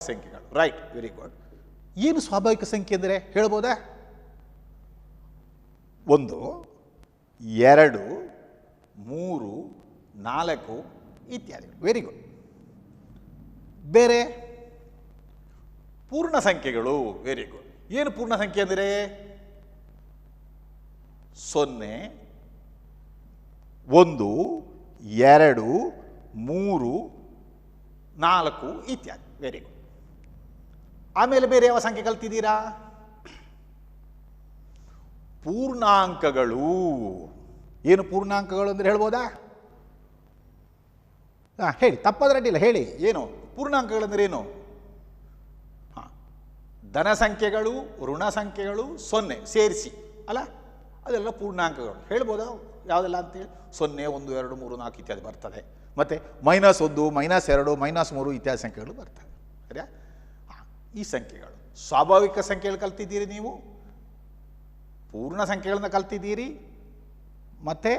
ಸಂಖ್ಯೆಗಳು. Right, very good. ಏನು ಸ್ವಾಭಾವಿಕ ಸಂಖ್ಯೆ ಅಂದರೆ ಹೇಳ್ಬೋದಾ? 1, 2, 3, 4 ಇತ್ಯಾದಿ. Very good. ಬೇರೆ ಪೂರ್ಣ ಸಂಖ್ಯೆಗಳು. Very good. ಏನು ಪೂರ್ಣ ಸಂಖ್ಯೆ ಅಂದರೆ 0, 1, 2, 3, 4 ಇತ್ಯಾದಿ. Very good. ಆಮೇಲೆ ಬೇರೆ ಯಾವ ಸಂಖ್ಯೆ ಕಲ್ತಿದ್ದೀರಾ? ಪೂರ್ಣಾಂಕಗಳು. ಏನು ಪೂರ್ಣಾಂಕಗಳು ಅಂದರೆ ಹೇಳ್ಬೋದಾ? ಹೇಳಿ, ತಪ್ಪಾದ್ರೆ ಅಡ್ಡಿಲ್ಲ, ಹೇಳಿ. ಏನು ಪೂರ್ಣಾಂಕಗಳು ಅಂದರೆ ಏನು? ಧನ ಸಂಖ್ಯೆಗಳು, ಋಣ ಸಂಖ್ಯೆಗಳು, 0 ಸೇರಿಸಿ ಅಲ್ಲ, ಅದೆಲ್ಲ ಪೂರ್ಣಾಂಕಗಳು. ಹೇಳ್ಬೋದಾ ಯಾವುದೆಲ್ಲ ಅಂತೇಳಿ? 0, 1, 2, 3, 4 ಇತ್ಯಾದಿ ಬರ್ತದೆ. ಮತ್ತು -1, -2, -3 ಇತ್ಯಾದಿ ಸಂಖ್ಯೆಗಳು ಬರ್ತವೆ. ಸರಿಯಾ? ಈ ಸಂಖ್ಯೆಗಳು ಸ್ವಾಭಾವಿಕ ಸಂಖ್ಯೆಗಳು ಕಲ್ತಿದ್ದೀರಿ ನೀವು, ಪೂರ್ಣ ಸಂಖ್ಯೆಗಳನ್ನು ಕಲ್ತಿದ್ದೀರಿ, ಮತ್ತು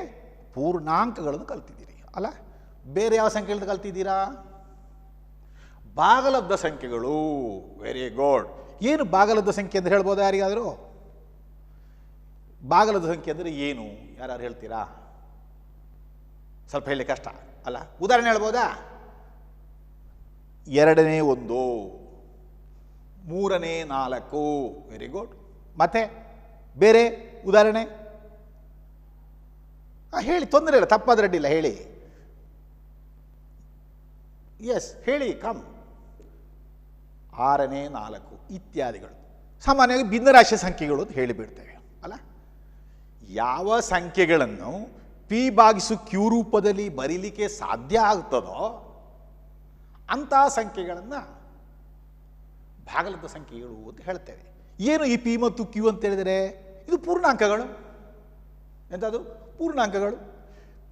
ಪೂರ್ಣಾಂಕಗಳನ್ನು ಕಲ್ತಿದ್ದೀರಿ ಅಲ್ಲ. ಬೇರೆ ಯಾವ ಸಂಖ್ಯೆಗಳನ್ನು ಕಲ್ತಿದ್ದೀರಾ? ಭಾಗಲಬ್ಧ ಸಂಖ್ಯೆಗಳು. Very good. ಏನು ಭಾಗಲಬ್ಧ ಸಂಖ್ಯೆ ಅಂದರೆ ಹೇಳ್ಬೋದಾ ಯಾರಿಗಾದರೂ? ಭಾಗಲಬ್ಧ ಸಂಖ್ಯೆ ಅಂದರೆ ಏನು? ಯಾರು ಹೇಳ್ತೀರಾ? ಸ್ವಲ್ಪ ಹೇಳಿ, ಕಷ್ಟ ಅಲ್ಲ. ಉದಾಹರಣೆ ಹೇಳ್ಬೋದಾ? 2ನೇ 1, 3ನೇ 4. Very good. ಮತ್ತೆ ಬೇರೆ ಉದಾಹರಣೆ ಹೇಳಿ, ತೊಂದರೆ ಇಲ್ಲ, ತಪ್ಪಾದ್ರಡ್ಡಿಲ್ಲ, ಹೇಳಿ. ಎಸ್, ಹೇಳಿ, ಕಮ್. 6ನೇ 4 ಇತ್ಯಾದಿಗಳು. ಸಾಮಾನ್ಯವಾಗಿ ಭಿನ್ನರಾಶಿ ಸಂಖ್ಯೆಗಳು ಅಂತ ಹೇಳಿಬಿಡ್ತೇವೆ ಅಲ್ಲ. ಯಾವ ಸಂಖ್ಯೆಗಳನ್ನು P/Q ರೂಪದಲ್ಲಿ ಬರೀಲಿಕ್ಕೆ ಸಾಧ್ಯ ಆಗ್ತದೋ ಅಂತಹ ಸಂಖ್ಯೆಗಳನ್ನು ಭಾಗಲಬ್ಧ ಸಂಖ್ಯೆಗಳು ಅಂತ ಹೇಳ್ತೇವೆ. ಏನು ಈ P ಮತ್ತು Q ಅಂತ ಹೇಳಿದರೆ? ಇದು ಪೂರ್ಣಾಂಕಗಳು. ಎಂಥದ್ದು? ಪೂರ್ಣಾಂಕಗಳು.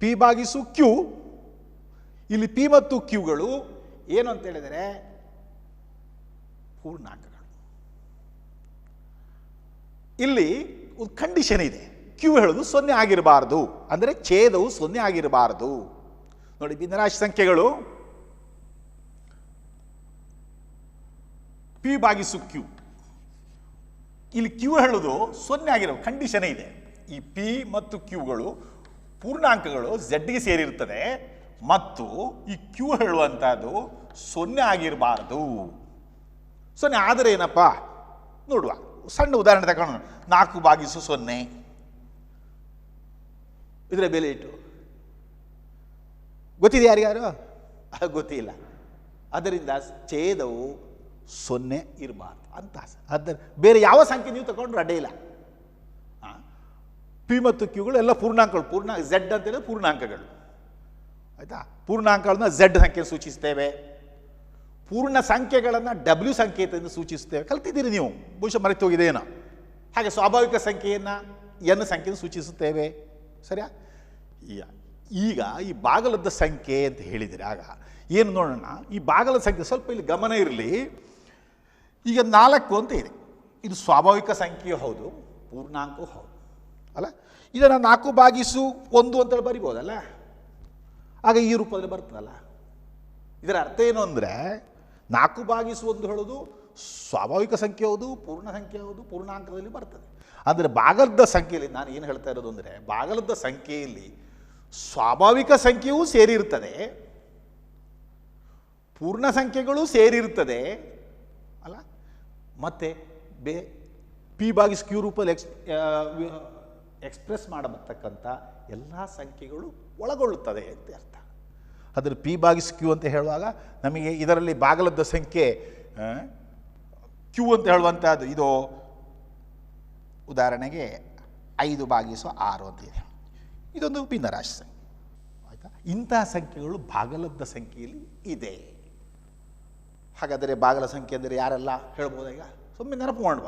P/Q. ಇಲ್ಲಿ P ಮತ್ತು Qಗಳು ಏನು ಅಂತ ಹೇಳಿದರೆ ಪೂರ್ಣಾಂಕಗಳು. ಇಲ್ಲಿ ಒಂದು ಕಂಡೀಷನ್ ಇದೆ. Q ಹೇಳೋದು 0 ಆಗಿರಬಾರ್ದು, ಅಂದರೆ ಛೇದವು 0 ಆಗಿರಬಾರ್ದು. ನೋಡಿ, ಭಿನ್ನರಾಶಿ ಸಂಖ್ಯೆಗಳು P/Q. ಇಲ್ಲಿ Q ಹೇಳೋದು 0 ಆಗಿರೋ ಕಂಡೀಷನೇ ಇದೆ. ಈ P ಮತ್ತು Qಗಳು ಪೂರ್ಣಾಂಕಗಳು ಝಡ್ಗೆ ಸೇರಿರ್ತದೆ, ಮತ್ತು ಈ Q ಹೇಳುವಂಥದ್ದು 0 ಆಗಿರಬಾರ್ದು. 0 ಆದರೆ ಏನಪ್ಪ ನೋಡುವ. ಸಣ್ಣ ಉದಾಹರಣೆ ತಗೊಂಡು 4/0 ಇದರ ಬೆಲೆ ಇಟ್ಟು ಗೊತ್ತಿದೆ ಯಾರಿಗಾರು? ಗೊತ್ತಿಲ್ಲ. ಅದರಿಂದ ಛೇದವು 0 ಇರಬಾರ್ದು ಅಂತ. ಅದರ ಬೇರೆ ಯಾವ ಸಂಖ್ಯೆ ನೀವು ತಗೊಂಡ್ರು ಅಡ್ಡ ಇಲ್ಲ. P ಮತ್ತು Qಗಳು ಎಲ್ಲ ಪೂರ್ಣಾಂಕಗಳು. Z ಅಂತೇಳಿದ್ರೆ ಪೂರ್ಣಾಂಕಗಳು. ಆಯಿತಾ? ಪೂರ್ಣಾಂಕಗಳನ್ನ Z ಸಂಖ್ಯೆ ಸೂಚಿಸ್ತೇವೆ, ಪೂರ್ಣ ಸಂಖ್ಯೆಗಳನ್ನು W ಸಂಕೇತದಿಂದ ಸೂಚಿಸ್ತೇವೆ. ಕಲ್ತಿದ್ದೀರಿ ನೀವು, ಬಹುಶಃ ಮರೆತು ಹೋಗಿದೇನೋ. ಹಾಗೆ ಸ್ವಾಭಾವಿಕ ಸಂಖ್ಯೆಯನ್ನು N ಸಂಖ್ಯೆಯನ್ನು ಸೂಚಿಸುತ್ತೇವೆ. ಸರಿಯಾ? ಈಗ ಈ ಭಾಗಲಬ್ಧ ಸಂಖ್ಯೆ ಅಂತ ಹೇಳಿದರೆ ಆಗ ಏನು ನೋಡೋಣ. ಈ ಭಾಗಲಬ್ಧ ಸಂಖ್ಯೆ ಸ್ವಲ್ಪ ಇಲ್ಲಿ ಗಮನ ಇರಲಿ. ಈಗ 4 ಅಂತ ಇದೆ. ಇದು ಸ್ವಾಭಾವಿಕ ಸಂಖ್ಯೆಯೂ ಹೌದು, ಪೂರ್ಣಾಂಕವೂ ಹೌದು ಅಲ್ಲ. ಇದನ್ನು 4/1 ಅಂತೇಳಿ ಬರಿಬೋದಲ್ಲ. ಆಗ ಈ ರೂಪದಲ್ಲಿ ಬರ್ತದಲ್ಲ. ಇದರ ಅರ್ಥ ಏನು ಅಂದರೆ 4/1 ಹೇಳೋದು ಸ್ವಾಭಾವಿಕ ಸಂಖ್ಯೆ ಹೌದು, ಪೂರ್ಣ ಸಂಖ್ಯೆ ಹೌದು, ಪೂರ್ಣಾಂಕದಲ್ಲಿ ಬರ್ತದೆ. ಅಂದರೆ ಭಾಗಲಬ್ಧ ಸಂಖ್ಯೆಯಲ್ಲಿ ನಾನು ಏನು ಹೇಳ್ತಾ ಇರೋದು ಅಂದರೆ, ಭಾಗಲಬ್ಧ ಸಂಖ್ಯೆಯಲ್ಲಿ ಸ್ವಾಭಾವಿಕ ಸಂಖ್ಯೆಯೂ ಸೇರಿರ್ತದೆ, ಪೂರ್ಣ ಸಂಖ್ಯೆಗಳು ಸೇರಿರ್ತದೆ ಅಲ್ಲ, ಮತ್ತು P/Q ರೂಪದಲ್ಲಿ ಎಕ್ಸ್ಪ್ರೆಸ್ ಮಾಡತಕ್ಕಂಥ ಎಲ್ಲ ಸಂಖ್ಯೆಗಳು ಒಳಗೊಳ್ಳುತ್ತದೆ ಅಂತ ಅರ್ಥ. ಅದರ P/Q ಅಂತ ಹೇಳುವಾಗ ನಮಗೆ ಇದರಲ್ಲಿ ಭಾಗಲಬ್ಧ ಸಂಖ್ಯೆ Q ಅಂತ ಹೇಳುವಂಥದ್ದು ಇದು ಉದಾಹರಣೆಗೆ 5/6 ಅಂತ ಇದೆ. ಇದೊಂದು ಭಿನ್ನರಾಶಿ ಸಂಖ್ಯೆ. ಆಯಿತಾ? ಇಂತಹ ಸಂಖ್ಯೆಗಳು ಭಾಗಲಬ್ಧ ಸಂಖ್ಯೆಯಲ್ಲಿ ಇದೆ. ಹಾಗಾದರೆ ಭಾಗಲ ಸಂಖ್ಯೆ ಅಂದರೆ ಯಾರೆಲ್ಲ ಹೇಳ್ಬೋದ? ಈಗ ಸುಮ್ಮನೆ ನೆನಪು ಮಾಡುವ.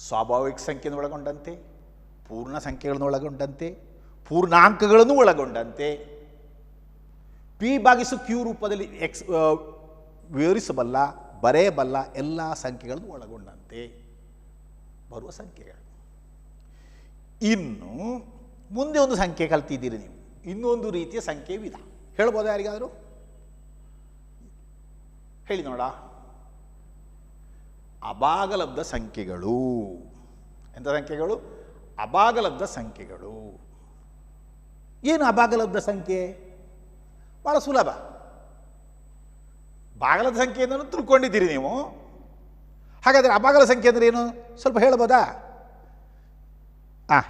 ಸ್ವಾಭಾವಿಕ ಸಂಖ್ಯೆಯನ್ನು ಒಳಗೊಂಡಂತೆ, ಪೂರ್ಣ ಸಂಖ್ಯೆಗಳನ್ನು ಒಳಗೊಂಡಂತೆ, ಪೂರ್ಣಾಂಕಗಳನ್ನು ಒಳಗೊಂಡಂತೆ, P/Q ರೂಪದಲ್ಲಿ ವಿವರಿಸಬಲ್ಲ, ಬರೆಯಬಲ್ಲ ಎಲ್ಲ ಸಂಖ್ಯೆಗಳನ್ನು ಒಳಗೊಂಡಂತೆ ಬರುವ ಸಂಖ್ಯೆಗಳು. ಇನ್ನು ಮುಂದೆ ಒಂದು ಸಂಖ್ಯೆ ಕಲ್ತಿದ್ದೀರಿ ನೀವು, ಇನ್ನೊಂದು ರೀತಿಯ ಸಂಖ್ಯೆ ವಿಧ. ಹೇಳ್ಬೋದಾ ಯಾರಿಗಾದರೂ? ಹೇಳಿ ನೋಡ. ಅಭಾಗಲಬ್ಧ ಸಂಖ್ಯೆಗಳು. ಎಂಥ ಸಂಖ್ಯೆಗಳು? ಅಭಾಗಲಬ್ಧ ಸಂಖ್ಯೆಗಳು. ಏನು ಅಭಾಗಲಬ್ಧ ಸಂಖ್ಯೆ? ಭಾಳ ಸುಲಭ. ಭಾಗಲಬ್ಧ ಸಂಖ್ಯೆಯನ್ನು ತಿಳ್ಕೊಂಡಿದ್ದೀರಿ ನೀವು. ಹಾಗಾದರೆ ಅಭಾಗಲ ಸಂಖ್ಯೆ ಅಂದರೆ ಏನು ಸ್ವಲ್ಪ ಹೇಳ್ಬೋದಾ?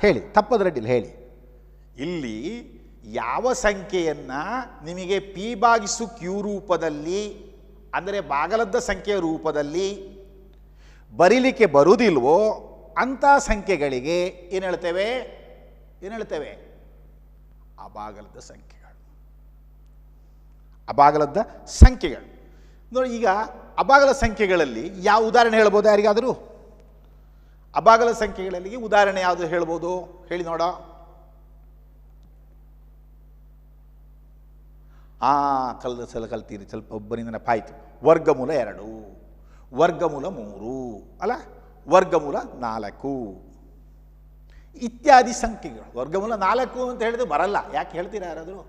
ಹೇಳಿ, ತಪ್ಪದ್ರಡ್ಡಿಲ್ಲ, ಹೇಳಿ. ಇಲ್ಲಿ ಯಾವ ಸಂಖ್ಯೆಯನ್ನು ನಿಮಗೆ P/Q ರೂಪದಲ್ಲಿ, ಅಂದರೆ ಭಾಗಲಬ್ಧ ಸಂಖ್ಯೆಯ ರೂಪದಲ್ಲಿ ಬರೀಲಿಕ್ಕೆ ಬರುವುದಿಲ್ವೋ ಅಂಥ ಸಂಖ್ಯೆಗಳಿಗೆ ಏನು ಹೇಳ್ತೇವೆ? ಅಭಾಗಲಬ್ಧ ಸಂಖ್ಯೆಗಳು. ಅಭಾಗಲಬ್ಧ ಸಂಖ್ಯೆಗಳು ನೋಡಿ. ಈಗ ಅಭಾಗಲ ಸಂಖ್ಯೆಗಳಲ್ಲಿ ಯಾವ ಉದಾಹರಣೆ ಹೇಳ್ಬೋದು ಯಾರಿಗಾದರೂ? ಅಭಾಗಲ ಸಂಖ್ಯೆಗಳಲ್ಲಿ ಉದಾಹರಣೆ ಯಾವುದು ಹೇಳ್ಬೋದು? ಹೇಳಿ ನೋಡ. ಕಳೆದ ಸಲ ಕಲ್ತೀರಿ, ಸ್ವಲ್ಪ ಒಬ್ಬರಿಂದ ನೆನಪಾಯಿತು. ವರ್ಗಮೂಲ 2, ವರ್ಗಮೂಲ 3 ಅಲ್ಲ, ವರ್ಗಮೂಲ 4 ಇತ್ಯಾದಿ ಸಂಖ್ಯೆಗಳು. ವರ್ಗಮೂಲ 4 ಅಂತ ಹೇಳಿದ್ರೆ ಬರಲ್ಲ. ಯಾಕೆ ಹೇಳ್ತೀರಾ ಯಾರಾದರೂ?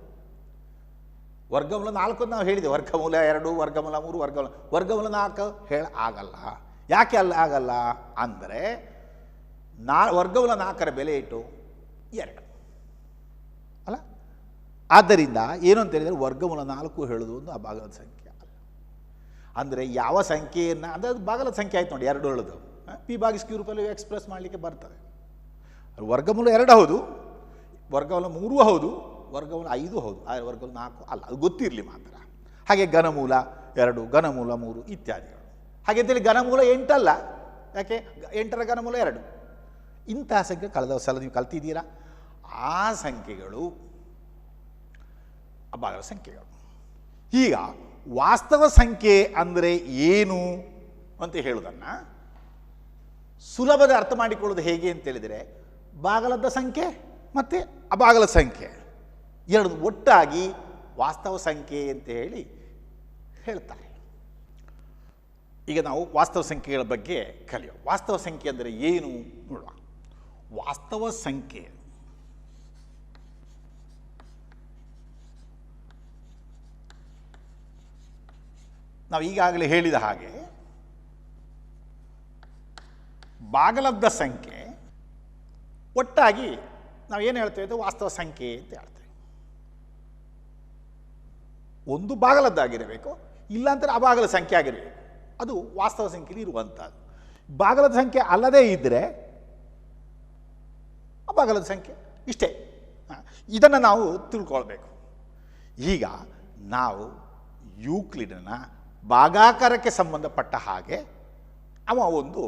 ವರ್ಗಮೂಲ 4 ನಾವು ಹೇಳಿದೆ. ವರ್ಗಮೂಲ 2, ವರ್ಗಮೂಲ 3, ವರ್ಗಮೂಲ 4 ಆಗಲ್ಲ. ಯಾಕೆ ಆಗಲ್ಲ ಅಂದರೆ ವರ್ಗಮೂಲ 4ರ ಬೆಲೆ ಇಟ್ಟು 2 ಅಲ್ಲ. ಆದ್ದರಿಂದ ಏನು ಅಂತ ಹೇಳಿದರೆ ವರ್ಗಮೂಲ 4 ಹೇಳೋದು ಒಂದು ಅಭಾಗಲದ ಸಂಖ್ಯೆ ಅಲ್ಲ. ಅಂದರೆ ಯಾವ ಸಂಖ್ಯೆಯನ್ನು, ಅಂದರೆ ಅದು ಭಾಗಲದ ಸಂಖ್ಯೆ ಆಯ್ತು ನೋಡಿ. 2 ಹೇಳೋದು P/Q ರೂಪದಲ್ಲಿ ಎಕ್ಸ್ಪ್ರೆಸ್ ಮಾಡಲಿಕ್ಕೆ ಬರ್ತದೆ. ವರ್ಗಮೂಲ 2 ಹೌದು, ವರ್ಗಮೂಲ 3 ಹೌದು, ವರ್ಗಮೂಲ 5 ಹೌದು, ವರ್ಗಮೂಲ 4 ಅಲ್ಲ. ಅದು ಗೊತ್ತಿರಲಿ ಮಾತ್ರ. ಹಾಗೆ ಘನಮೂಲ 2, ಘನಮೂಲ 3 ಇತ್ಯಾದಿಗಳು. ಹಾಗೆ ಅಂತೇಳಿ ಘನಮೂಲ 8 ಅಲ್ಲ. ಯಾಕೆ? 8ರ ಘನಮೂಲ 2. ಇಂತಹ ಸಂಖ್ಯೆ ಕಳೆದ ಸಲ ನೀವು ಕಲ್ತಿದ್ದೀರಾ. ಆ ಸಂಖ್ಯೆಗಳು ಅಭಾಗಲ ಸಂಖ್ಯೆಗಳು. ಈಗ ವಾಸ್ತವ ಸಂಖ್ಯೆ ಅಂದರೆ ಏನು ಅಂತ ಹೇಳೋದನ್ನು ಸುಲಭದ ಅರ್ಥ ಮಾಡಿಕೊಳ್ಳೋದು ಹೇಗೆ ಅಂತೇಳಿದರೆ, ಭಾಗಲಬ್ಧ ಸಂಖ್ಯೆ ಮತ್ತು ಅಭಾಗಲ ಸಂಖ್ಯೆ ಎರಡು ಒಟ್ಟಾಗಿ ವಾಸ್ತವ ಸಂಖ್ಯೆ ಅಂತ ಹೇಳಿ ಹೇಳ್ತಾರೆ. ಈಗ ನಾವು ವಾಸ್ತವ ಸಂಖ್ಯೆಗಳ ಬಗ್ಗೆ ಕಲಿಯೋಣ. ವಾಸ್ತವ ಸಂಖ್ಯೆ ಅಂದರೆ ಏನು ನೋಡುವ. ವಾಸ್ತವ ಸಂಖ್ಯೆ ನಾವು ಈಗಾಗಲೇ ಹೇಳಿದ ಹಾಗೆ ಭಾಗಲಬ್ಧ ಸಂಖ್ಯೆ ಒಟ್ಟಾಗಿ ನಾವು ಏನು ಹೇಳ್ತೇವೆ ಅಂದರೆ ವಾಸ್ತವ ಸಂಖ್ಯೆ ಅಂತ ಹೇಳ್ತೇವೆ. ಒಂದು ಭಾಗಲದ್ದಾಗಿರಬೇಕು, ಇಲ್ಲಾಂದರೆ ಅಭಾಗಲ ಸಂಖ್ಯೆ ಆಗಿರಬೇಕು. ಅದು ವಾಸ್ತವ ಸಂಖ್ಯೆಯಲ್ಲಿ ಇರುವಂಥದ್ದು. ಭಾಗಲದ ಸಂಖ್ಯೆ ಅಲ್ಲದೇ ಇದ್ದರೆ ಅಭಾಗಲದ ಸಂಖ್ಯೆ ಇಷ್ಟೇ. ಇದನ್ನು ನಾವು ತಿಳ್ಕೊಳ್ಬೇಕು. ಈಗ ನಾವು ಯೂಕ್ಲಿಡನ ಭಾಗಾಕಾರಕ್ಕೆ ಸಂಬಂಧಪಟ್ಟ ಹಾಗೆ ಅವ ಒಂದು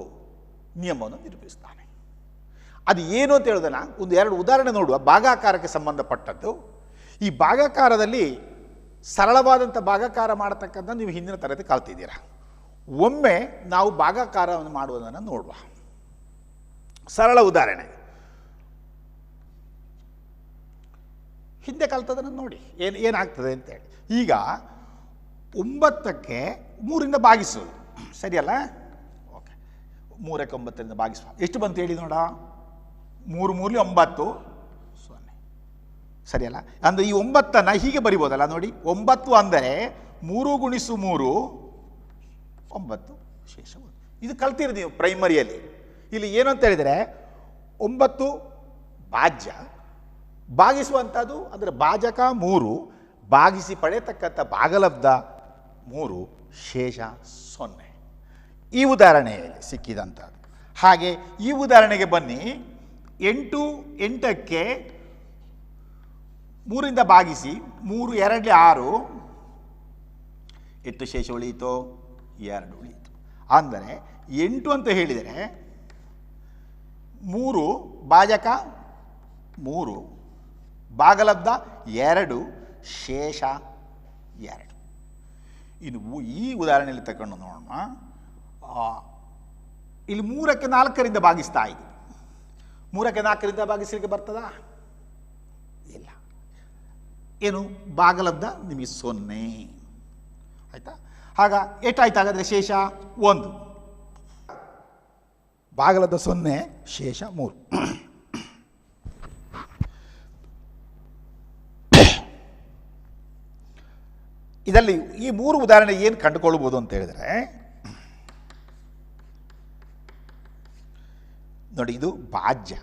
ನಿಯಮವನ್ನು ನಿರೂಪಿಸ್ತಾನೆ. ಅದು ಏನು ಅಂತ ಹೇಳೋದನ್ನು ಒಂದು 2 ಉದಾಹರಣೆ ನೋಡುವ. ಭಾಗಾಕಾರಕ್ಕೆ ಸಂಬಂಧಪಟ್ಟದ್ದು. ಈ ಭಾಗಾಕಾರದಲ್ಲಿ ಸರಳವಾದಂಥ ಭಾಗಾಕಾರ ಮಾಡತಕ್ಕಂಥ ನೀವು ಹಿಂದಿನ ತರಗತಿ ಕಲ್ತಿದ್ದೀರಾ. ಒಮ್ಮೆ ನಾವು ಭಾಗಾಕಾರವನ್ನು ಮಾಡುವುದನ್ನು ನೋಡುವ. ಸರಳ ಉದಾಹರಣೆ ಹಿಂದೆ ಕಲ್ತದನ್ನು ನೋಡಿ ಏನಾಗ್ತದೆ ಅಂತೇಳಿ. ಈಗ 9ಕ್ಕೆ 3ರಿಂದ ಭಾಗಿಸೋದು ಸರಿಯಲ್ಲ? ಓಕೆ, 3ಕ್ಕೆ 9ರಿಂದ ಭಾಗಿಸುವ ಎಷ್ಟು ಬಂತು ಹೇಳಿ ನೋಡ. 3 3 9 0 ಸರಿಯಲ್ಲ? ಅಂದರೆ ಈ 9ನ್ನು ಹೀಗೆ ಬರಿಬೋದಲ್ಲ ನೋಡಿ. 9 ಅಂದರೆ 3 × 3 9 ಶೇಷ 1. ಇದು ಕಲ್ತಿರಿ ನೀವು ಪ್ರೈಮರಿಯಲ್ಲಿ. ಇಲ್ಲಿ ಏನು ಅಂತ ಹೇಳಿದರೆ 9 ಭಾಜ್ಯ, ಭಾಗಿಸುವಂಥದ್ದು ಅಂದರೆ ಭಾಜಕ 3, ಭಾಗಿಸಿ ಪಡೆಯತಕ್ಕಂಥ ಭಾಗಲಬ್ಧ 3, ಶೇಷ 0. ಈ ಉದಾಹರಣೆಯಲ್ಲಿ ಸಿಕ್ಕಿದಂಥದ್ದು. ಹಾಗೆ ಈ ಉದಾಹರಣೆಗೆ ಬನ್ನಿ. 8 8ಕ್ಕೆ 3ರಿಂದ ಭಾಗಿಸಿ 3 2 6 8 ಶೇಷ ಉಳಿಯಿತು 2 ಉಳಿಯಿತು. ಅಂದರೆ 8 ಅಂತ ಹೇಳಿದರೆ 3 ಭಾಜಕ 3, ಭಾಗಲಬ್ಧ 2, ಶೇಷ 2. ಇನ್ನು ಈ ಉದಾಹರಣೆಯಲ್ಲಿ ತಗೊಂಡು ನೋಡೋಣ. ಇಲ್ಲಿ 3ಕ್ಕೆ 4ರಿಂದ ಭಾಗಿಸ್ತಾ ಇದ್ದೀವಿ. 3ಕ್ಕೆ 4ರಿಂದ ಭಾಗಿಸಲಿಕ್ಕೆ ಬರ್ತದಾ? ಇಲ್ಲ. ಏನು? ಭಾಗಲಬ್ಧ ನಿಮಗೆ 0 ಆಯಿತಾ? ಆಗ ಎಷ್ಟಾಯ್ತು ಹಾಗಾದರೆ? ಶೇಷ 1. ಭಾಗಲಬ್ಧ 0, ಶೇಷ 3. ಇದರಲ್ಲಿ ಈ 3 ಉದಾಹರಣೆ ಏನು ಕಂಡುಕೊಳ್ಬೋದು ಅಂತ ಹೇಳಿದರೆ, ನೋಡಿ, ಇದು ಭಾಜ್ಯ,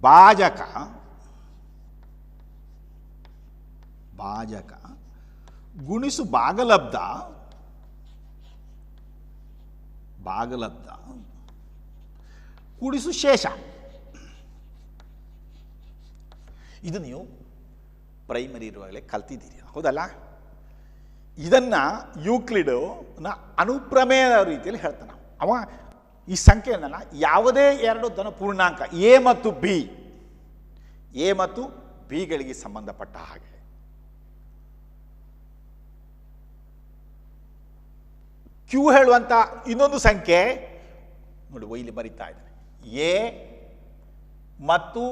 ಭಾಜಕ, ಗುಣಿಸು ಭಾಗಲಬ್ಧ, ಕೂಡಿಸು ಶೇಷ. ಇದು ನೀವು ಪ್ರೈಮರಿ ಇರುವಾಗಲೇ ಕಲ್ತಿದ್ದೀರಿ, ಹೌದಲ್ಲ? ಇದನ್ನು ಯೂಕ್ಲಿಡ್ನ ಅನುಪ್ರಮೇಯದ ರೀತಿಯಲ್ಲಿ ಹೇಳ್ತಾನೆ. ಅವ ಈ ಸಂಖ್ಯೆಯನ್ನ ಯಾವುದೇ 2 ಧನ ಪೂರ್ಣಾಂಕ ಎ ಮತ್ತು ಬಿಗಳಿಗೆ ಸಂಬಂಧಪಟ್ಟ ಹಾಗೆ ಕ್ಯೂ ಹೇಳುವಂಥ ಇನ್ನೊಂದು ಸಂಖ್ಯೆ ನೋಡಿ, ಇಲ್ಲಿ ಬರಿತಾ ಇದ್ದಾನೆ, ಎ ಮತ್ತು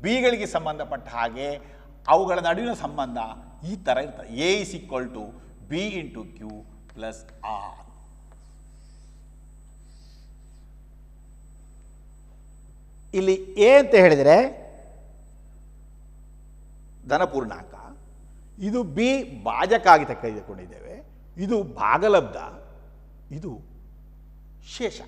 ಬಿಗಳಿಗೆ ಸಂಬಂಧಪಟ್ಟ ಹಾಗೆ ಅವುಗಳ ನಡುವಿನ ಸಂಬಂಧ ಈ ಥರ ಇರ್ತದೆ. A is equal to B into Q plus R. ಇಲ್ಲಿ ಎ ಅಂತ ಹೇಳಿದರೆ ಧನಪೂರ್ಣಾಂಕ, ಇದು ಬಿ ಭಾಜಕ ಆಗಿ ತೆಗೆದುಕೊಂಡಿದ್ದೇವೆ, ಇದು ಭಾಗಲಬ್ಧ, ಇದು ಶೇಷ.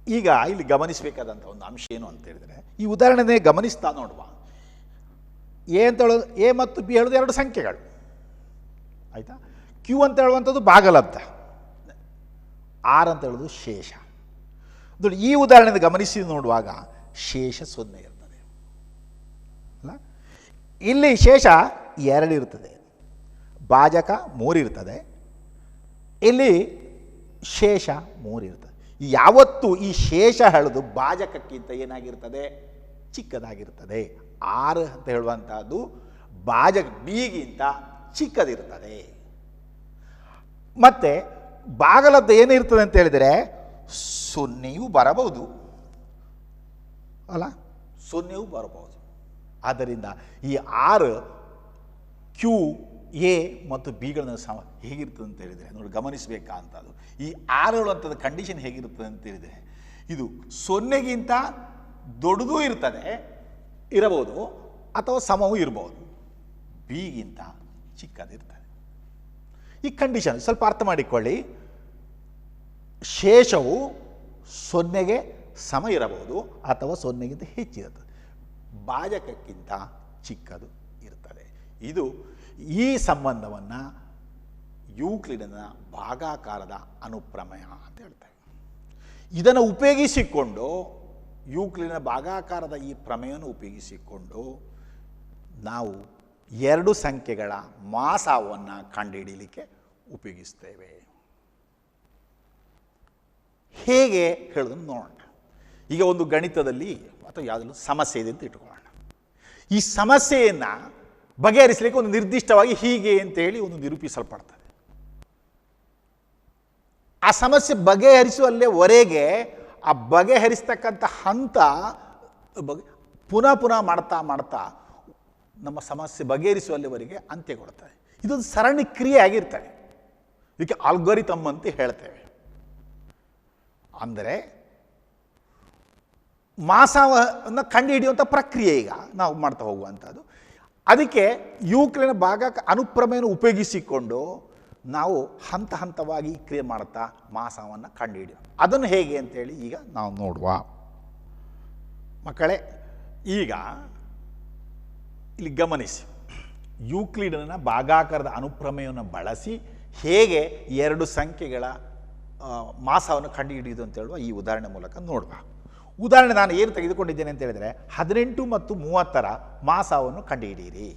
ಈಗ ಇಲ್ಲಿ ಗಮನಿಸಬೇಕಾದಂಥ ಒಂದು ಅಂಶ ಏನು ಅಂತ ಹೇಳಿದರೆ, ಈ ಉದಾಹರಣೆ ಗಮನಿಸ್ತಾ ನೋಡುವ. ಎ ಅಂತ ಹೇಳೋದು, ಎ ಮತ್ತು ಬಿ ಹೇಳೋದು 2 ಸಂಖ್ಯೆಗಳು, ಆಯಿತಾ? ಕ್ಯೂ ಅಂತ ಹೇಳುವಂಥದ್ದು ಭಾಗಲಬ್ಧ, ಆರ್ ಅಂತ ಹೇಳೋದು ಶೇಷ. ನೋಡಿ, ಈ ಉದಾಹರಣೆ ಗಮನಿಸಿ ನೋಡುವಾಗ ಶೇಷ 0 ಇರ್ತದೆ ಅಲ್ಲ? ಇಲ್ಲಿ ಶೇಷ 2 ಇರ್ತದೆ, ಭಾಜಕ 3 ಇರ್ತದೆ, ಇಲ್ಲಿ ಶೇಷ 3 ಇರ್ತದೆ. ಯಾವತ್ತೂ ಈ ಶೇಷ ಹೇಳೋದು ಭಾಜಕಕ್ಕಿಂತ ಏನಾಗಿರ್ತದೆ? ಚಿಕ್ಕದಾಗಿರ್ತದೆ. 6 ಅಂತ ಹೇಳುವಂಥದ್ದು ಭಾಜಕ ಬಿಗಿಂತ ಚಿಕ್ಕದಿರ್ತದೆ. ಮತ್ತು ಭಾಗಲಬ್ಧ ಏನಿರ್ತದೆ ಅಂತ ಹೇಳಿದರೆ 0 ಬರಬಹುದು ಅಲ್ಲ? 0 ಬರಬಹುದು. ಆದ್ದರಿಂದ ಈ 6 ಕ್ಯೂ ಎ ಮತ್ತು ಬಿಗಳನ್ನು ಹೇಗಿರ್ತದೆ ಅಂತ ಹೇಳಿದರೆ ನೋಡಿ, ಗಮನಿಸಬೇಕಾದಂಥದ್ದು ಈ 6 ಹೇಳುವಂಥದ್ದು ಕಂಡೀಷನ್ ಹೇಗಿರ್ತದೆ ಅಂತ ಹೇಳಿದರೆ, ಇದು 0ಗಿಂತ ದೊಡ್ಡದೂ ಇರಬಹುದು ಅಥವಾ ಸಮವೂ ಇರಬಹುದು, ಬಿಗಿಂತ ಚಿಕ್ಕದಿರ್ತದೆ. ಈ ಕಂಡೀಷನ್ ಸ್ವಲ್ಪ ಅರ್ಥ ಮಾಡಿಕೊಳ್ಳಿ. ಶೇಷವು 0ಗೆ ಸಮ ಇರಬಹುದು ಅಥವಾ 0ಗಿಂತ ಹೆಚ್ಚಿರುತ್ತದೆ, ಭಾಜಕಕ್ಕಿಂತ ಚಿಕ್ಕದು ಇರ್ತದೆ. ಇದು ಈ ಸಂಬಂಧವನ್ನು ಯೂಕ್ಲಿಡಿನ ಭಾಗಾಕಾರದ ಅನುಪ್ರಮೇಯ ಅಂತ ಹೇಳ್ತೇವೆ. ಇದನ್ನು ಉಪಯೋಗಿಸಿಕೊಂಡು, ಯೂಕ್ಲಿಡಿನ ಭಾಗಾಕಾರದ ಈ ಪ್ರಮೇಯವನ್ನು ಉಪಯೋಗಿಸಿಕೊಂಡು ನಾವು 2 ಸಂಖ್ಯೆಗಳ ಮಾಸಾವನ್ನು ಕಂಡುಹಿಡಿಯಲಿಕ್ಕೆ ಉಪಯೋಗಿಸ್ತೇವೆ. ಹೇಗೆ ಹೇಳೋದನ್ನು ನೋಡೋಣ. ಈಗ ಒಂದು ಗಣಿತದಲ್ಲಿ ಅಥವಾ ಯಾವುದಲ್ಲೂ ಸಮಸ್ಯೆ ಇದೆ ಅಂತ ಇಟ್ಕೊಳ್ಳೋಣ. ಈ ಸಮಸ್ಯೆಯನ್ನು ಬಗೆಹರಿಸಲಿಕ್ಕೆ ಒಂದು ನಿರ್ದಿಷ್ಟವಾಗಿ ಹೀಗೆ ಅಂತೇಳಿ ಒಂದು ನಿರೂಪಿಸಲ್ಪಡ್ತದೆ. ಆ ಸಮಸ್ಯೆ ಬಗೆಹರಿಸುವಲ್ಲಿವರೆಗೆ ಆ ಬಗೆಹರಿಸ್ತಕ್ಕಂಥ ಹಂತ ಪುನಃ ಮಾಡ್ತಾ ನಮ್ಮ ಸಮಸ್ಯೆ ಬಗೆಹರಿಸುವಲ್ಲಿವರೆಗೆ ಅಂತ್ಯ ಕೊಡ್ತದೆ. ಇದೊಂದು ಸರಣಿ ಕ್ರಿಯೆ ಆಗಿರ್ತದೆ. ಇದಕ್ಕೆ ಆಲ್ಗೋರಿಥಮ್ ಅಂತ ಹೇಳ್ತೇವೆ. ಅಂದರೆ ಮಾಸವನ್ನು ಕಂಡುಹಿಡಿಯುವಂಥ ಪ್ರಕ್ರಿಯೆ ಈಗ ನಾವು ಮಾಡ್ತಾ ಹೋಗುವಂಥದ್ದು. ಅದಕ್ಕೆ ಯೂಕ್ಲಿಡಿನ ಭಾಗಕ ಅನುಪ್ರಮೇಯವನ್ನು ಉಪಯೋಗಿಸಿಕೊಂಡು ನಾವು ಹಂತ ಹಂತವಾಗಿ ಕ್ರಿಯೆ ಮಾಡುತ್ತಾ ಮಾಸವನ್ನು ಕಂಡುಹಿಡಿಯೋಣ. ಅದನ್ನು ಹೇಗೆ ಅಂತೇಳಿ ಈಗ ನಾವು ನೋಡುವ. ಮಕ್ಕಳೇ, ಈಗ ಇಲ್ಲಿ ಗಮನಿಸಿ, ಯೂಕ್ಲಿಡಿನ ಭಾಗಾಕಾರದ ಅನುಪ್ರಮೇಯವನ್ನು ಬಳಸಿ ಹೇಗೆ 2 ಸಂಖ್ಯೆಗಳ ಮಾಸವನ್ನು ಕಂಡುಹಿಡಿಯುವುದು ಅಂತ ಹೇಳುವ ಈ ಉದಾಹರಣೆ ಮೂಲಕ ನೋಡುವ. ಉದಾಹರಣೆ ನಾನು ಏನು ತೆಗೆದುಕೊಂಡಿದ್ದೇನೆ ಅಂತ ಹೇಳಿದರೆ, 18 ಮತ್ತು 30ರ ಮಾಸವನ್ನು ಕಂಡುಹಿಡಿಯಿರಿ.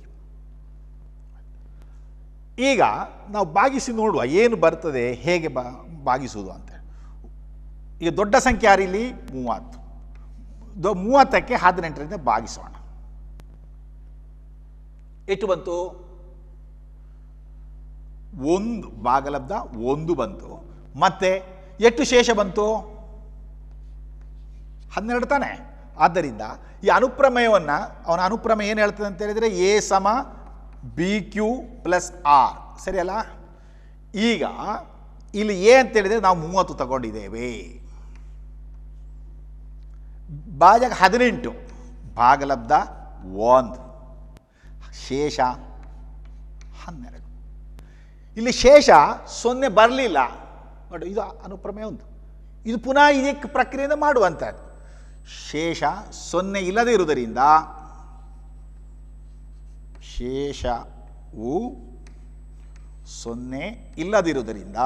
ಈಗ ನಾವು ಭಾಗಿಸಿ ನೋಡುವ ಏನು ಬರ್ತದೆ, ಹೇಗೆ ಭಾಗಿಸುವುದು ಅಂತ. ಈಗ ದೊಡ್ಡ ಸಂಖ್ಯೆ ಯಾರಿಲ್ಲಿ 30. 30ಕ್ಕೆ 18ರಿಂದ ಭಾಗಿಸೋಣ. ಎಷ್ಟು ಬಂತು? 1 ಭಾಗಲಬ್ಧ 1 ಬಂತು. ಮತ್ತೆ ಎಷ್ಟು ಶೇಷ ಬಂತು? 12 ತಾನೆ. ಆದ್ದರಿಂದ ಈ ಅನುಪ್ರಮೇಯವನ್ನು, ಅವನ ಅನುಪ್ರಮೇಯ ಏನು ಹೇಳ್ತದೆ ಅಂತ ಹೇಳಿದರೆ, ಎ ಸಮ ಬಿ ಕ್ಯೂ ಪ್ಲಸ್ ಆರ್, ಸರಿ ಅಲ್ಲ? ಈಗ ಇಲ್ಲಿ ಎ ಅಂತ ಹೇಳಿದರೆ ನಾವು 30 ತಗೊಂಡಿದ್ದೇವೆ, ಭಾಜಕ 18 ಭಾಗಲಬ್ಧ 1 ಶೇಷ 12. ಇಲ್ಲಿ ಶೇಷ 0 ಬರಲಿಲ್ಲ ನೋಡಿ, ಇದು ಅನುಪ್ರಮೇಯ ಒಂದು. ಇದು ಪುನಃ ಇದಕ್ಕೆ ಪ್ರಕ್ರಿಯೆಯಿಂದ ಮಾಡುವಂಥದ್ದು. ಶೇಷ 0 ಇಲ್ಲದೇ ಇರುವುದರಿಂದ ಶೇಷವು 0 ಇಲ್ಲದಿರುವುದರಿಂದ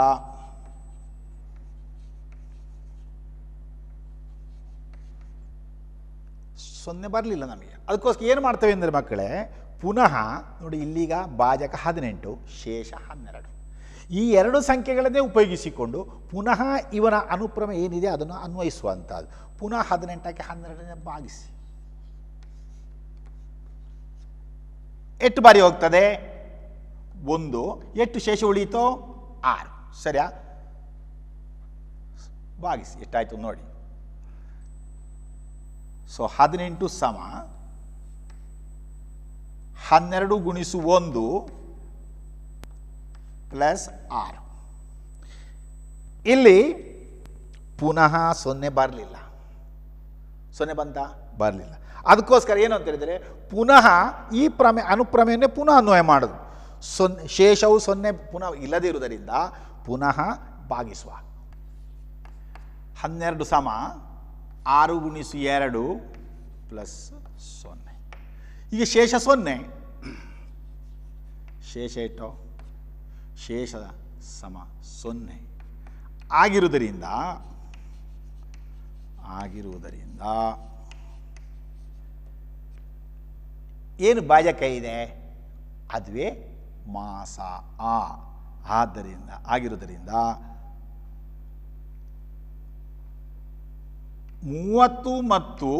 ಸೊನ್ನೆ ಬರಲಿಲ್ಲ ನಮಗೆ. ಅದಕ್ಕೋಸ್ಕರ ಏನು ಮಾಡ್ತೇವೆ ಅಂದರೆ ಮಕ್ಕಳೇ, ಪುನಃ ನೋಡಿ ಇಲ್ಲಿಗ ಭಾಜಕ 18 ಶೇಷ 12 ಈ ಎರಡು ಸಂಖ್ಯೆಗಳನ್ನೇ ಉಪಯೋಗಿಸಿಕೊಂಡು ಪುನಃ ಇವನ ಅನುಪ್ರಮೇಯ ಏನಿದೆ ಅದನ್ನು ಅನ್ವಯಿಸುವಂಥದ್ದು. ಪುನಃ 18ಕ್ಕೆ 12 ಭಾಗಿಸಿ ಎಷ್ಟು ಬಾರಿ ಹೋಗ್ತದೆ? 1. ಎಷ್ಟು ಶೇಷ ಉಳಿಯಿತೋ? 6. ಸರಿಯಾ? ಭಾಗಿಸಿ ಎಷ್ಟಾಯಿತು ನೋಡಿ. ಸೊ 18 ಸಮ 12 ಗುಣಿಸು 1 ಪ್ಲಸ್ 6. ಇಲ್ಲಿ ಪುನಃ 0 ಬರಲಿಲ್ಲ. 0 ಬಂತ? ಬರಲಿಲ್ಲ. ಅದಕ್ಕೋಸ್ಕರ ಏನು ಅಂತ ಹೇಳಿದರೆ ಪುನಃ ಈ ಅನುಪ್ರಮೇಯನ್ನೇ ಪುನಃ ಅನ್ವಯ ಮಾಡೋದು. ಶೇಷವು 0 ಪುನಃ ಇಲ್ಲದೇ ಇರುವುದರಿಂದ ಪುನಃ ಭಾಗಿಸುವ. 12 ಸಮ 6 ಗುಣಿಸು 2 ಪ್ಲಸ್ 0. ಈಗ ಶೇಷ 0. ಶೇಷ ಇಟ್ಟು ಶೇಷ ಸಮ 0 ಆಗಿರುವುದರಿಂದ ಏನು ಭಾಜಕ ಇದೆ? ಅದುವೇ ಮಾಸ ಆಗಿರುವುದರಿಂದ 30 ಮತ್ತು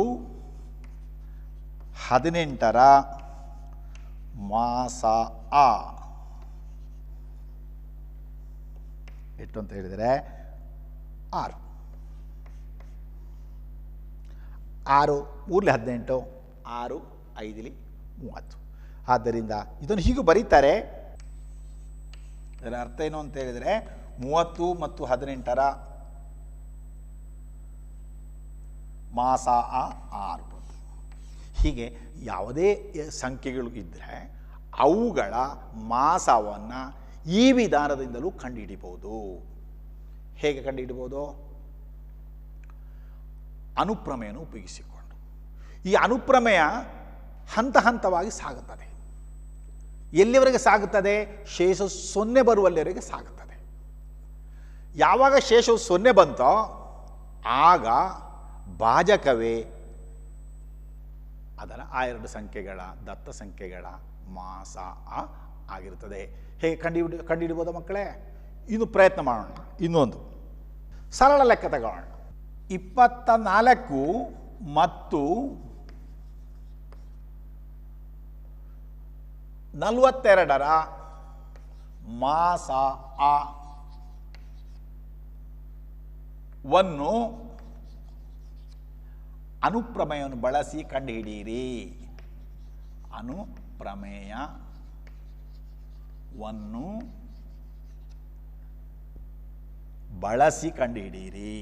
18ರ ಮಾಸ ಎಷ್ಟು ಅಂತ ಹೇಳಿದರೆ 6. 6 3 18, 6 5 30. ಆದ್ದರಿಂದ ಇದನ್ನು ಹೀಗೂ ಬರೀತಾರೆ. ಇದರ ಅರ್ಥ ಏನು ಅಂತ ಹೇಳಿದರೆ 30 ಮತ್ತು 18ರ ಮಾಸ 6. ಹೀಗೆ ಯಾವುದೇ ಸಂಖ್ಯೆಗಳು ಇದ್ದರೆ ಅವುಗಳ ಮಾಸವನ್ನು ಈ ವಿಧಾನದಿಂದಲೂ ಕಂಡುಹಿಡಿಬೋದು. ಹೇಗೆ ಕಂಡುಹಿಡಿಬೋದು? ಅನುಪ್ರಮೇಯವನ್ನು ಉಪಯೋಗಿಸಿಕೊಂಡು. ಈ ಅನುಪ್ರಮೇಯ ಹಂತ ಹಂತವಾಗಿ ಸಾಗುತ್ತದೆ. ಎಲ್ಲಿವರೆಗೆ ಸಾಗುತ್ತದೆ? ಶೇಷ 0 ಬರುವಲ್ಲಿವರೆಗೆ ಸಾಗುತ್ತದೆ. ಯಾವಾಗ ಶೇಷವು 0 ಬಂತೋ ಆಗ ಭಾಜಕವೇ ಅದರ ಆ ಎರಡು ಸಂಖ್ಯೆಗಳ ದತ್ತ ಸಂಖ್ಯೆಗಳ ಮಾಸ ಆಗಿರುತ್ತದೆ. ಹೇಗೆ ಕಂಡುಹಿಡಿಬೋದ ಮಕ್ಕಳೇ? ಇನ್ನು ಪ್ರಯತ್ನ ಮಾಡೋಣ. ಇನ್ನೊಂದು ಸರಳ ಲೆಕ್ಕ ತಗೊಳ್ಳೋಣ. 24 ಮತ್ತು 42ರ ಮಾಸ ವನ್ನು ಅನುಪ್ರಮೇಯವನ್ನು ಬಳಸಿ ಕಂಡುಹಿಡಿಯಿರಿ. ಅನುಪ್ರಮೇಯವನ್ನು ಬಳಸಿ ಕಂಡುಹಿಡಿಯಿರಿ.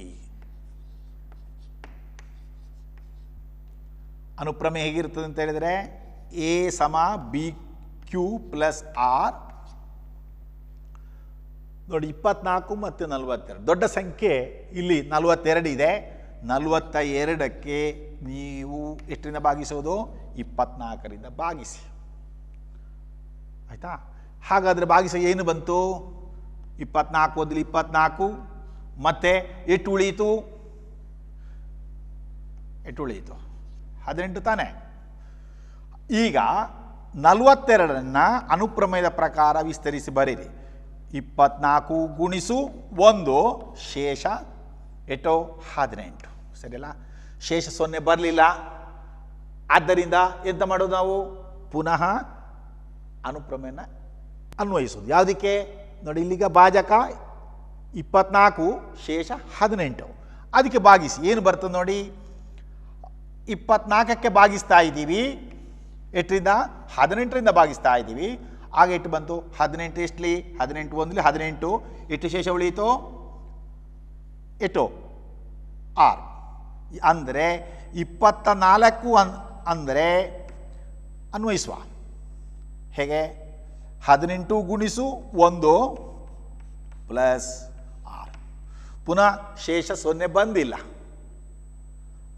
ಅನುಪ್ರಮೇಯ ಹೇಗಿರ್ತದೆ ಅಂತ ಹೇಳಿದರೆ ಎ ಸಮ ಬಿ ಕ್ಯೂ ಪ್ಲಸ್ ಆರ್. ನೋಡಿ 24 ಮತ್ತು 42 ದೊಡ್ಡ ಸಂಖ್ಯೆ ಇಲ್ಲಿ 42 ಇದೆ. 42ಕ್ಕೆ ನೀವು ಎಷ್ಟರಿಂದ ಭಾಗಿಸೋದು? 24ರಿಂದ ಭಾಗಿಸಿ. ಆಯಿತಾ? ಹಾಗಾದರೆ ಭಾಗಿಸ ಏನು ಬಂತು? 24 ಒಂದಲ್ಲಿ 24 ಮತ್ತೆ ಎಷ್ಟು ಉಳಿಯಿತು? 18 ತಾನೆ. ಈಗ 42ರನ್ನು ಅನುಪ್ರಮೇಯದ ಪ್ರಕಾರ ವಿಸ್ತರಿಸಿ ಬರೀರಿ. 24 ಗುಣಿಸು 1 ಶೇಷ ಎಷ್ಟೋ 18. ಸರಿಯಲ್ಲ? ಶೇಷ 0 ಬರಲಿಲ್ಲ. ಆದ್ದರಿಂದ ಎಂತ ಮಾಡೋದು ನಾವು? ಪುನಃ ಅನುಪ್ರಮೇಯನ ಅನ್ವಯಿಸೋದು. ಯಾವುದಕ್ಕೆ? ನೋಡಿ ಇಲ್ಲಿಗ ಭಾಜಕ 24 ಶೇಷ 18. ಅದಕ್ಕೆ ಭಾಗಿಸಿ ಏನು ಬರ್ತದೆ ನೋಡಿ. 24ಕ್ಕೆ ಭಾಗಿಸ್ತಾ ಇದ್ದೀವಿ. ಎಷ್ಟರಿಂದ? 18ರಿಂದ ಭಾಗಿಸ್ತಾ ಇದ್ದೀವಿ. ಆಗ ಎಷ್ಟು ಬಂತು? 18 ಎಷ್ಟಲಿ? 18 ಒಂದಲಿ 18. ಎಷ್ಟು ಶೇಷ ಉಳಿಯಿತು? ಎಷ್ಟು? 6. ಅಂದರೆ 24 ಅಂದರೆ ಅನ್ವಯಿಸುವ. ಹೇಗೆ? 18 ಗುಣಿಸು 1 ಪ್ಲಸ್ 6. ಪುನಃ ಶೇಷ 0 ಬಂದಿಲ್ಲ.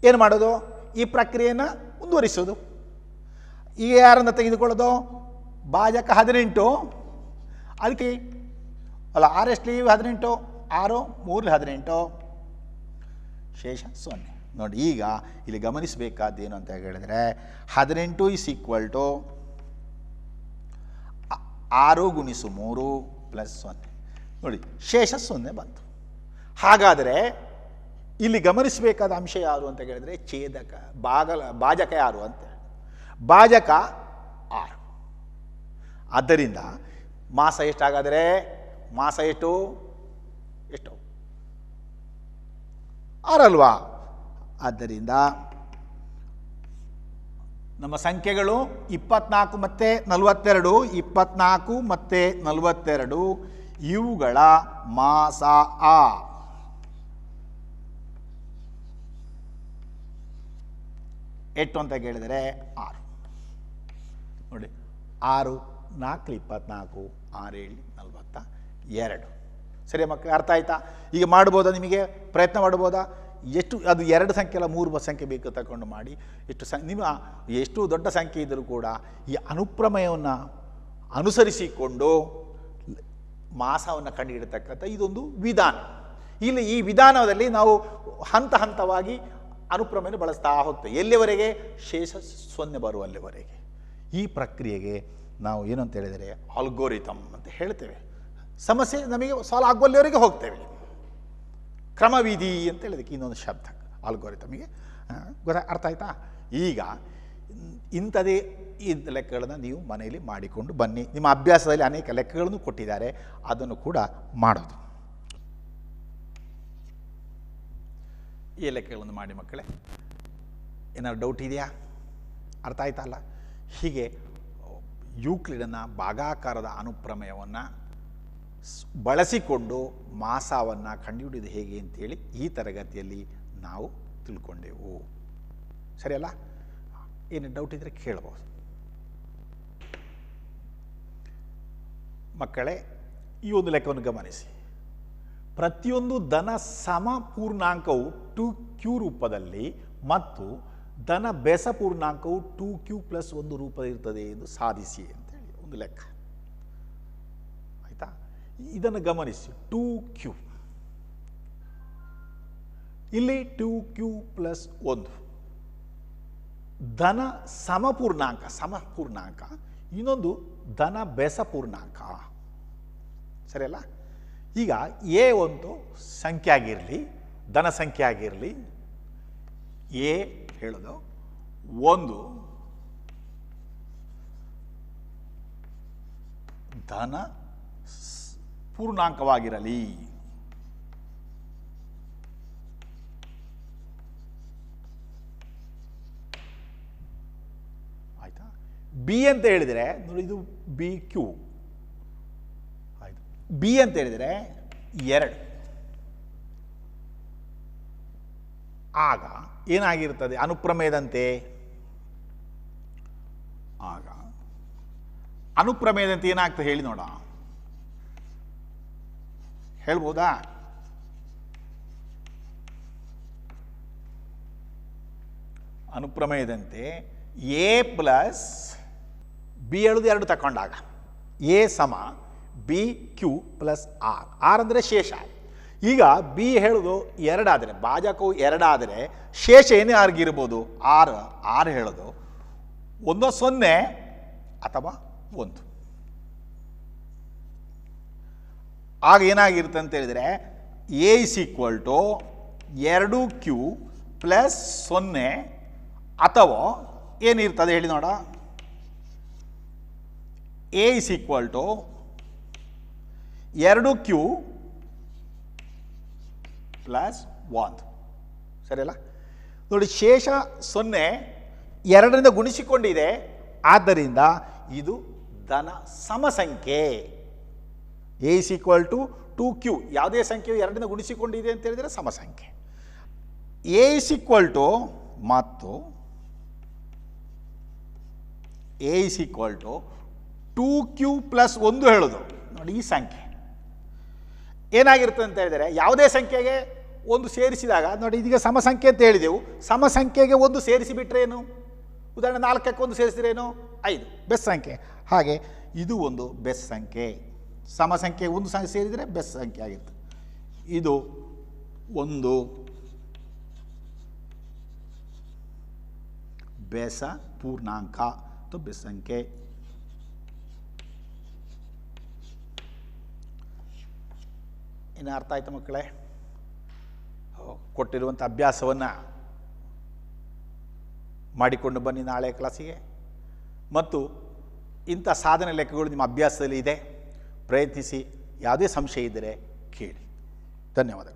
ಏನು ಮಾಡೋದು? ಈ ಪ್ರಕ್ರಿಯೆಯನ್ನು ಮುಂದುವರಿಸೋದು. ಈಗ ಯಾರನ್ನು ತೆಗೆದುಕೊಳ್ಳೋದು? ಭಾಜಕ 18, ಅದಕ್ಕೆ ಅಲ್ಲ 6 ಎಷ್ಟು 18, 6 3 18, ಶೇಷ 0. ನೋಡಿ, ಈಗ ಇಲ್ಲಿ ಗಮನಿಸಬೇಕಾದ್ದೇನು ಅಂತ ಹೇಳಿದರೆ 18 = 6 ಗುಣಿಸು 3 ಪ್ಲಸ್ 0. ನೋಡಿ, ಶೇಷ 0 ಬಂತು. ಹಾಗಾದರೆ ಇಲ್ಲಿ ಗಮನಿಸಬೇಕಾದ ಅಂಶ ಯಾರು ಅಂತ ಹೇಳಿದರೆ ಛೇದಕ ಭಾಜಕ ಯಾರು ಅಂತ. ಭಾಜಕ 6. ಆದ್ದರಿಂದ ಮಾಸ ಎಷ್ಟಾಗಾದರೆ ಮಾಸ ಎಷ್ಟು 6 ಅಲ್ವಾ? ಆದ್ದರಿಂದ ನಮ್ಮ ಸಂಖ್ಯೆಗಳು 24 ಮತ್ತು 42, 24 ಮತ್ತು 42 ಇವುಗಳ ಮಾಸ ಎಷ್ಟು ಅಂತ ಕೇಳಿದರೆ 6. ನೋಡಿ, 6 4 24, 6 7 42. ಸರಿ ಮಕ್ಕಳು, ಅರ್ಥ ಆಯ್ತಾ? ಈಗ ಮಾಡ್ಬೋದಾ? ನಿಮಗೆ ಪ್ರಯತ್ನ ಮಾಡ್ಬೋದಾ? ಎಷ್ಟು ಅದು 2 ಸಂಖ್ಯೆ ಅಲ್ಲ 3 ಸಂಖ್ಯೆ ಬೇಕು ತಗೊಂಡು ಮಾಡಿ. ನಿಮ್ಮ ಎಷ್ಟು ದೊಡ್ಡ ಸಂಖ್ಯೆ ಇದ್ದರೂ ಕೂಡ ಈ ಅನುಪ್ರಮೇಯವನ್ನು ಅನುಸರಿಸಿಕೊಂಡು ಮಾಸವನ್ನು ಕಂಡುಹಿಡತಕ್ಕಂಥ ಇದೊಂದು ವಿಧಾನ. ಇಲ್ಲಿ ಈ ವಿಧಾನದಲ್ಲಿ ನಾವು ಹಂತ ಹಂತವಾಗಿ ಅನುಪ್ರಮೇಯ ಬಳಸ್ತಾ ಹೋಗ್ತೇವೆ. ಎಲ್ಲಿವರೆಗೆ? ಶೇಷ 0 ಬರುವಲ್ಲಿವರೆಗೆ. ಈ ಪ್ರಕ್ರಿಯೆಗೆ ನಾವು ಏನಂತ ಹೇಳಿದರೆ ಆಲ್ಗೋರಿಥಮ್ ಅಂತ ಹೇಳ್ತೇವೆ. ಸಮಸ್ಯೆ ನಮಗೆ ಸಾಲ್ವ್ ಆಗುವಲ್ಲಿವರೆಗೆ ಹೋಗ್ತೇವೆ. ಕ್ರಮವಿಧಿ ಅಂತ ಹೇಳಿದಕ್ಕೆ ಇನ್ನೊಂದು ಶಬ್ದ ಆಲ್ಗೋರಿಥಮಿಗೆ. ಅರ್ಥ ಆಯ್ತಾ? ಈಗ ಇಂಥದೇ ಈ ಲೆಕ್ಕಗಳನ್ನು ನೀವು ಮನೆಯಲ್ಲಿ ಮಾಡಿಕೊಂಡು ಬನ್ನಿ. ನಿಮ್ಮ ಅಭ್ಯಾಸದಲ್ಲಿ ಅನೇಕ ಲೆಕ್ಕಗಳನ್ನು ಕೊಟ್ಟಿದ್ದಾರೆ, ಅದನ್ನು ಕೂಡ ಮಾಡೋದು. ಈ ಲೆಕ್ಕಗಳನ್ನು ಮಾಡಿ ಮಕ್ಕಳೇ. ಏನಾದ್ರು ಡೌಟ್ ಇದೆಯಾ? ಅರ್ಥ ಆಯ್ತಲ್ಲ? ಹೀಗೆ ಯೂಕ್ಲಿಡನ ಭಾಗಾಕಾರದ ಅನುಪ್ರಮೇಯವನ್ನು ಬಳಸಿಕೊಂಡು ಮಾಸವನ್ನು ಕಂಡುಹಿಡಿದು ಹೇಗೆ ಅಂತೇಳಿ ಈ ತರಗತಿಯಲ್ಲಿ ನಾವು ತಿಳ್ಕೊಂಡೆವು. ಸರಿಯಲ್ಲ? ಏನು ಡೌಟ್ ಇದ್ದರೆ ಕೇಳಬಹುದು ಮಕ್ಕಳೇ. ಈ ಒಂದು ಲೆಕ್ಕವನ್ನು ಗಮನಿಸಿ. ಪ್ರತಿಯೊಂದು ಧನ ಸಮಪೂರ್ಣಾಂಕವು 2q ರೂಪದಲ್ಲಿ ಮತ್ತು ಧನ ಬೆಸ ಪೂರ್ಣಾಂಕವು 2q + 1 ರೂಪದಲ್ಲಿರ್ತದೆ ಎಂದು ಸಾಧಿಸಿ ಅಂತೇಳಿ ಒಂದು ಲೆಕ್ಕ. ಆಯಿತಾ? ಇದನ್ನು ಗಮನಿಸಿ. 2q ಇಲ್ಲಿ 2q + 1 ಧನ ಸಮಪೂರ್ಣಾಂಕ, ಇನ್ನೊಂದು ಧನ ಬೆಸ ಪೂರ್ಣಾಂಕ. ಸರಿಯಲ್ಲ? ಈಗ ಎ ಒಂದು ಸಂಖ್ಯೆ ಆಗಿರಲಿ, ಧನ ಸಂಖ್ಯೆ ಆಗಿರಲಿ, ಎ ಹೇಳೋದು ಒಂದು ಧನ ಪೂರ್ಣಾಂಕವಾಗಿರಲಿ. ಆಯ್ತಾ? ಬಿ ಅಂತ ಹೇಳಿದರೆ ನೋಡಿ, ಇದು BQ. ಆಯ್ತು. ಬಿ ಅಂತ ಹೇಳಿದರೆ 2. ಆಗ ಏನಾಗಿರ್ತದೆ ಅನುಪ್ರಮೇಯದಂತೆ? ಆಗ ಅನುಪ್ರಮೇಯದಂತೆ ಏನಾಗ್ತದೆ ಹೇಳಿ ನೋಡ. ಹೇಳ್ಬೋದಾ? ಅನುಪ್ರಮೇಯದಂತೆ ಎ ಪ್ಲಸ್ ಬಿ ಹೇಳೋದು 2 ತಗೊಂಡಾಗ ಎ ಸಮ BQ + R. R ಅಂದರೆ ಶೇಷ. ಈಗ ಬಿ ಹೇಳೋದು 2 ಆದರೆ, ಭಾಜಕವು 2 ಆದರೆ ಶೇಷ ಏನೇ ಆಗಿರ್ಬೋದು 6 ಹೇಳೋದು 1 0 ಅಥವಾ 1. ಆಗ ಏನಾಗಿರುತ್ತೆ ಅಂತ ಹೇಳಿದರೆ A = 2q + 0 ಅಥವಾ ಏನಿರ್ತದೆ ಹೇಳಿ ನೋಡ. A = 2q + 1. ಸರಿಯಲ್ಲ? ನೋಡಿ, ಶೇಷ 0 2ರಿಂದ ಗುಣಿಸಿಕೊಂಡಿದೆ. ಆದ್ದರಿಂದ ಇದು ಧನ ಸಮಸಂಖ್ಯೆ. A = 2q, ಯಾವುದೇ ಸಂಖ್ಯೆಯು 2ರಿಂದ ಗುಣಿಸಿಕೊಂಡಿದೆ ಅಂತ ಹೇಳಿದರೆ ಸಮಸಂಖ್ಯೆ. A = ಮತ್ತು A is equal to 2q plus 1 ಹೇಳೋದು. ನೋಡಿ ಈ ಸಂಖ್ಯೆ ಏನಾಗಿರುತ್ತೆ ಅಂತ ಹೇಳಿದರೆ, ಯಾವುದೇ ಸಂಖ್ಯೆಗೆ ಒಂದು ಸೇರಿಸಿದಾಗ ನೋಡಿ, ಇದೀಗ ಸಮಸಂಖ್ಯೆ ಅಂತ ಹೇಳಿದೆವು, ಸಮಸಂಖ್ಯೆಗೆ ಒಂದು ಸೇರಿಸಿಬಿಟ್ರೆ ಏನು, ಉದಾಹರಣೆ 4ಕ್ಕೆ ಒಂದು ಸೇರಿಸಿದ್ರೇನು 5, ಬೆಸ್ ಸಂಖ್ಯೆ. ಹಾಗೆ ಇದು ಒಂದು ಬೆಸ್ ಸಂಖ್ಯೆ. ಸಮಸಂಖ್ಯೆ ಒಂದು ಸೇರಿದರೆ ಬೆಸ್ ಸಂಖ್ಯೆ ಆಗಿರುತ್ತೆ. ಇದು ಒಂದು ಬೆಸ ಪೂರ್ಣಾಂಕ ಅಥವಾ ಬೆಸ್ ಸಂಖ್ಯೆ. ಇನ್ನು ಅರ್ಥ ಆಯ್ತು ಮಕ್ಕಳೇ? ಕೊಟ್ಟಿರುವಂಥ ಅಭ್ಯಾಸವನ್ನು ಮಾಡಿಕೊಂಡು ಬನ್ನಿ ನಾಳೆ ಕ್ಲಾಸಿಗೆ. ಮತ್ತು ಇಂಥ ಸಾಧನೆ ಲೆಕ್ಕಗಳು ನಿಮ್ಮ ಅಭ್ಯಾಸದಲ್ಲಿ ಇದೆ, ಪ್ರಯತ್ನಿಸಿ. ಯಾವುದೇ ಸಂಶಯ ಇದ್ದರೆ ಕೇಳಿ. ಧನ್ಯವಾದಗಳು.